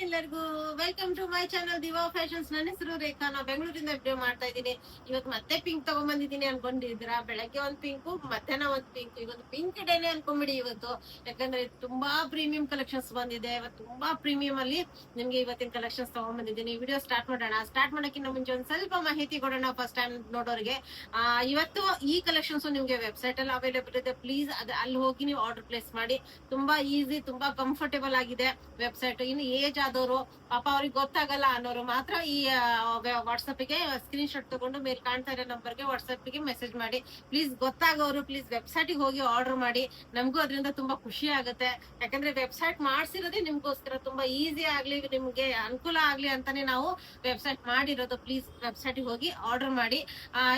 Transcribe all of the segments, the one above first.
ಎಲ್ಲರಿಗೂ welcome to my channel Diva fashions. ನನ್ನ ಹೆಸರು ರೇಖಾ. ನಾವು ಬೆಂಗಳೂರಿಂದ ವಿಡಿಯೋ ಮಾಡ್ತಾ ಇದ್ದೀನಿ. ಇವತ್ತು ಮತ್ತೆ ಪಿಂಕ್ ತಗೊಂಡ್ಬಂದಿದ್ದೀನಿ ಅನ್ಕೊಂಡಿದ್ದೀರಾ? ಬೆಳಗ್ಗೆ ಒಂದ್ ಪಿಂಕು, ಮಧ್ಯಾಹ್ನ ಒಂದ್ ಪಿಂಕ್. ಇವತ್ತು ಪಿಂಕ್ ಡೇನೆ ಅನ್ಕೊಂಬಿಡಿ ಇವತ್ತು. ಯಾಕಂದ್ರೆ ತುಂಬಾ ಪ್ರೀಮಿಯಂ ಕಲೆಕ್ಷನ್ಸ್ ಬಂದಿದೆ. ಇವತ್ತು ತುಂಬಾ ಪ್ರೀಮಿಯಂ ಅಲ್ಲಿ ನಿಮ್ಗೆ ಇವತ್ತಿನ ಕಲೆಕ್ಷನ್ಸ್ ತಗೊಂಡ್ಬಂದಿದ್ದೀನಿ. ವಿಡಿಯೋ ಸ್ಟಾರ್ಟ್ ಮಾಡೋಣ. ಸ್ಟಾರ್ಟ್ ಮಾಡೋಕ್ಕಿಂತ ಮುಂಚೆ ಒಂದ್ ಸ್ವಲ್ಪ ಮಾಹಿತಿ ಕೊಡೋಣ ಫಸ್ಟ್ ಟೈಮ್ ನೋಡೋರಿಗೆ. ಇವತ್ತು ಈ ಕಲೆಕ್ಷನ್ಸ್ ನಿಮ್ಗೆ ವೆಬ್ಸೈಟ್ ಅಲ್ಲಿ ಅವೈಲೇಬಲ್ ಇದೆ. ಪ್ಲೀಸ್ ಅಲ್ಲಿ ಹೋಗಿ ನೀವು ಆರ್ಡರ್ ಪ್ಲೇಸ್ ಮಾಡಿ. ತುಂಬಾ ಈಸಿ, ತುಂಬಾ ಕಂಫರ್ಟೇಬಲ್ ಆಗಿದೆ ವೆಬ್ಸೈಟ್. ಇನ್ನು ಏಜ್ ಆದವರು, ಪಾಪ ಅವ್ರಿಗೆ ಗೊತ್ತಾಗಲ್ಲ ಅನ್ನೋರು ಮಾತ್ರ ಈ ವಾಟ್ಸಪ್ ಗೆ ಸ್ಕ್ರೀನ್ ಶಾಟ್ ತಗೊಂಡು ಮೇಲೆ ಕಾಣ್ತಾ ಇರೋ ನಂಬರ್ ಗೆ ವಾಟ್ಸಪ್ ಗೆ ಮೆಸೇಜ್ ಮಾಡಿ. ಪ್ಲೀಸ್ ಗೊತ್ತಾಗೋರು ಪ್ಲೀಸ್ ವೆಬ್ಸೈಟ್ ಗೆ ಹೋಗಿ ಆರ್ಡರ್ ಮಾಡಿ. ನಮಗೂ ಅದರಿಂದ ತುಂಬಾ ಖುಷಿ ಆಗುತ್ತೆ. ಯಾಕಂದ್ರೆ ವೆಬ್ಸೈಟ್ ಮಾಡ್ಸಿರೋದೇ ನಿಮ್ಗೋಸ್ಕರ, ತುಂಬಾ ಈಸಿ ಆಗ್ಲಿ, ನಿಮ್ಗೆ ಅನುಕೂಲ ಆಗ್ಲಿ ಅಂತಾನೆ ನಾವು ವೆಬ್ಸೈಟ್ ಮಾಡಿರೋದು. ಪ್ಲೀಸ್ ವೆಬ್ಸೈಟ್ ಗೆ ಹೋಗಿ ಆರ್ಡರ್ ಮಾಡಿ.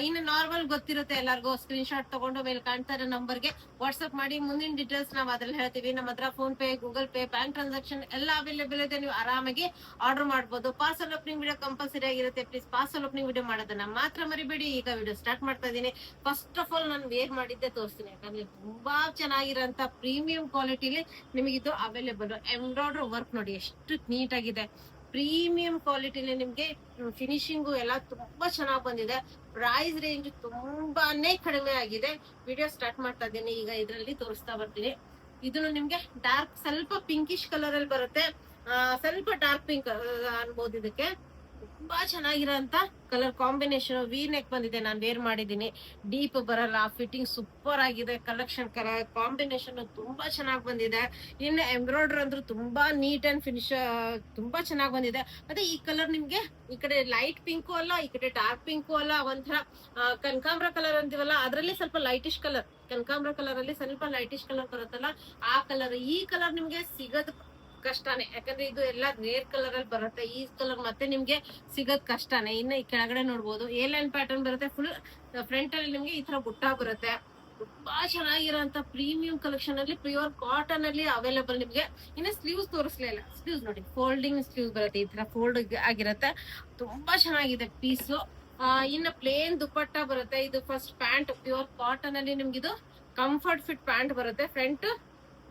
ಇನ್ನು ನಾರ್ಮಲ್ ಗೊತ್ತಿರುತ್ತೆ ಎಲ್ಲರಿಗೂ, ಸ್ಕ್ರೀನ್ ಶಾಟ್ ತಗೊಂಡು ಮೇಲೆ ಕಾಣ್ತಾ ಇರೋ ನಂಬರ್ ಗೆ ವಾಟ್ಸ್ಆಪ್ ಮಾಡಿ. ಮುಂದಿನ ಡೀಟೇಲ್ಸ್ ನಾವು ಅದ್ರಲ್ಲಿ ಹೇಳ್ತೀವಿ. ನಮ್ಮ ಹತ್ರ phone pay, Google pay, bank transaction ಎಲ್ಲ ಅವೈಲೇಬಲ್ ಇದೆ. ನೀವು ಆರಾಮಾಗಿ ಆರ್ಡರ್ ಮಾಡಬಹುದು. ಪಾರ್ಸಲ್ ಓಪನಿಂಗ್ ವಿಡಿಯೋ ಕಂಪಲ್ಸರಿ ಆಗಿರುತ್ತೆ. ಪ್ಲೀಸ್ ಪಾರ್ಸಲ್ ಓಪನಿಂಗ್ ವಿಡಿಯೋ ಮಾಡೋದನ್ನ ಮಾತ್ರ ಮರಿಬೇಡಿ. ಈಗ ವಿಡಿಯೋ ಸ್ಟಾರ್ಟ್ ಮಾಡ್ತಾ ಇದ್ದೀನಿ. ಫಸ್ಟ್ ಆಫ್ ಆಲ್ ನಾನು ವೇರ್ ಮಾಡಿದ್ದೆ ತೋರಿಸ್ತೀನಿ. ಯಾಕಂದ್ರೆ ತುಂಬಾ ಚೆನ್ನಾಗಿರೋಂತ ಪ್ರೀಮಿಯಂ ಕ್ವಾಲಿಟಿಲಿ ನಿಮಗಿದು ಅವೈಲೇಬಲ್. ಎಂಬ್ರಾಯ್ಡರ್ ವರ್ಕ್ ನೋಡಿ ಎಷ್ಟು ನೀಟ್ ಆಗಿದೆ. ಪ್ರೀಮಿಯಂ ಕ್ವಾಲಿಟಿಲಿ ನಿಮ್ಗೆ ಫಿನಿಶಿಂಗು ಎಲ್ಲ ತುಂಬಾ ಚೆನ್ನಾಗಿ ಬಂದಿದೆ. ಪ್ರೈಸ್ ರೇಂಜ್ ತುಂಬಾನೇ ಕಡಿಮೆ ಆಗಿದೆ. ವಿಡಿಯೋ ಸ್ಟಾರ್ಟ್ ಮಾಡ್ತಾ ಇದ್ದೀನಿ. ಈಗ ಇದರಲ್ಲಿ ತೋರಿಸ್ತಾ ಬರ್ತೀನಿ. ಇದನ್ನು ನಿಮ್ಗೆ ಡಾರ್ಕ್ ಸ್ವಲ್ಪ ಪಿಂಕಿಶ್ ಕಲರ್ ಅಲ್ಲಿ ಬರುತ್ತೆ. ಸ್ವಲ್ಪ ಡಾರ್ಕ್ ಪಿಂಕ್ ಅನ್ಬೋದು. ಇದಕ್ಕೆ ತುಂಬಾ ಚೆನ್ನಾಗಿರೋಂತ ಕಲರ್ ಕಾಂಬಿನೇಷನ್. ವಿ ನೆಕ್ ಬಂದಿದೆ. ನಾನು ವೇರ್ ಮಾಡಿದೀನಿ. ಡೀಪ್ ಬರಲ್ಲ, ಫಿಟ್ಟಿಂಗ್ ಸೂಪರ್ ಆಗಿದೆ. ಕಲೆಕ್ಷನ್ ಕಲರ್ ಕಾಂಬಿನೇಷನ್ ತುಂಬಾ ಚೆನ್ನಾಗಿ ಬಂದಿದೆ. ಇನ್ನು ಎಂಬ್ರಾಯ್ಡರ್ ಅಂದ್ರೂ ತುಂಬಾ ನೀಟ್ ಅಂಡ್ ಫಿನಿಶ್ ತುಂಬಾ ಚೆನ್ನಾಗಿ ಬಂದಿದೆ. ಮತ್ತೆ ಈ ಕಲರ್ ನಿಮ್ಗೆ ಈ ಕಡೆ ಲೈಟ್ ಪಿಂಕು ಅಲ್ಲ, ಈ ಕಡೆ ಡಾರ್ಕ್ ಪಿಂಕು ಅಲ್ಲ, ಒಂಥರ ಕನಕಾಂಬ್ರ ಕಲರ್ ಅಂತೀವಲ್ಲ ಅದರಲ್ಲಿ ಸ್ವಲ್ಪ ಲೈಟಿಶ್ ಕಲರ್. ಕನಕಾಂಬ್ರ ಕಲರ್ ಅಲ್ಲಿ ಸ್ವಲ್ಪ ಲೈಟಿಶ್ ಕಲರ್ ಬರುತ್ತಲ್ಲ ಆ ಕಲರ್. ಈ ಕಲರ್ ನಿಮ್ಗೆ ಸಿಗೋದು ಕಷ್ಟನೇ. ಯಾಕಂದ್ರೆ ಇದು ಎಲ್ಲ ರೇರ್ ಕಲರ್ ಅಲ್ಲಿ ಬರುತ್ತೆ. ಈ ಕಲರ್ ಮತ್ತೆ ನಿಮ್ಗೆ ಸಿಗೋದ್ ಕಷ್ಟನೇ. ಇನ್ನು ಈ ಕೆಳಗಡೆ ನೋಡ್ಬೋದು ಎ ಲೈನ್ ಪ್ಯಾಟರ್ನ್ ಬರುತ್ತೆ. ಫುಲ್ ಫ್ರಂಟ್ ಅಲ್ಲಿ ನಿಮ್ಗೆ ಈ ತರ ಬುಟ್ಟ ಬರುತ್ತೆ. ತುಂಬಾ ಚೆನ್ನಾಗಿರೋಂತ ಪ್ರೀಮಿಯಂ ಕಲೆಕ್ಷನ್ ಅಲ್ಲಿ ಪ್ಯೂರ್ ಕಾಟನ್ ಅಲ್ಲಿ ಅವೈಲೇಬಲ್ ನಿಮ್ಗೆ. ಇನ್ನು ಸ್ಲೀವ್ಸ್ ತೋರಿಸ್ಲೇ ಇಲ್ಲ. ಸ್ಲೀವ್ಸ್ ನೋಡಿ ಫೋಲ್ಡಿಂಗ್ ಸ್ಲೀವ್ಸ್ ಬರುತ್ತೆ. ಈ ತರ ಫೋಲ್ಡ್ ಆಗಿರುತ್ತೆ. ತುಂಬಾ ಚೆನ್ನಾಗಿದೆ ಪೀಸು. ಇನ್ನು ಪ್ಲೇನ್ ದುಪ್ಪಟ್ಟ ಬರುತ್ತೆ. ಇದು ಫಸ್ಟ್ ಪ್ಯಾಂಟ್ ಪ್ಯೂರ್ ಕಾಟನ್ ಅಲ್ಲಿ ನಿಮ್ಗೆ ಇದು ಕಂಫರ್ಟ್ ಫಿಟ್ ಪ್ಯಾಂಟ್ ಬರುತ್ತೆ. ಫ್ರಂಟ್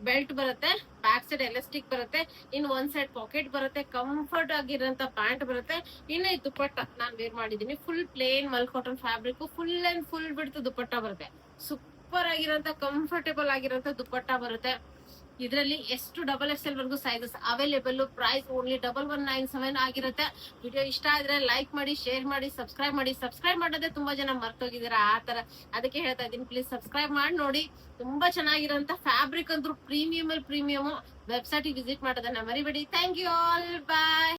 ಬೆಲ್ಟ್ ಬರುತ್ತೆ, ಬ್ಯಾಕ್ ಸೈಡ್ ಎಲಾಸ್ಟಿಕ್ ಬರುತ್ತೆ, ಇನ್ನು ಒಂದ್ ಸೈಡ್ ಪಾಕೆಟ್ ಬರುತ್ತೆ. ಕಂಫರ್ಟ್ ಆಗಿರೋಂತ ಪ್ಯಾಂಟ್ ಬರುತ್ತೆ. ಇನ್ನು ಈ ದುಪ್ಪಟ್ಟ ನಾನ್ ವೇರ್ ಮಾಡಿದೀನಿ. ಫುಲ್ ಪ್ಲೇನ್ ಮಲ್ cotton fabric, full and full ಬಿಡ್ತು ದುಪ್ಪಟ್ಟ ಬರುತ್ತೆ. ಸೂಪರ್ ಆಗಿರೋಂತ ಕಂಫರ್ಟೇಬಲ್ ಆಗಿರೋಂತ ದುಪ್ಪಟ್ಟ ಬರುತ್ತೆ. ಇದರಲ್ಲಿ ಎಷ್ಟು XXL ವರ್ಗು ಸೈಜಸ್ ಅವೈಲೇಬಲ್. ಪ್ರೈಸ್ ಓನ್ಲಿ 1197 ಆಗಿರುತ್ತೆ. ವಿಡಿಯೋ ಇಷ್ಟ ಆದ್ರೆ ಲೈಕ್ ಮಾಡಿ, ಶೇರ್ ಮಾಡಿ, ಸಬ್ಸ್ಕ್ರೈಬ್ ಮಾಡಿ. ಸಬ್ಸ್ಕ್ರೈಬ್ ಮಾಡೋದೇ ತುಂಬಾ ಜನ ಮರ್ತೋಗಿದ್ದೀರಾ ಆ ತರ, ಅದಕ್ಕೆ ಹೇಳ್ತಾ ಇದ್ದೀನಿ. ಪ್ಲೀಸ್ ಸಬ್ಸ್ಕ್ರೈಬ್ ಮಾಡಿ ನೋಡಿ. ತುಂಬಾ ಚೆನ್ನಾಗಿರೋಂತ ಫ್ಯಾಬ್ರಿಕ್ ಅಂದ್ರೂ ಪ್ರೀಮಿಯಂ ಅಲ್ಲಿ ಪ್ರೀಮಿಯಂ. ವೆಬ್ಸೈಟ್ ವಿಸಿಟ್ ಮಾಡೋದನ್ನ ಮರಿಬೇಡಿ. Thank you all, bye.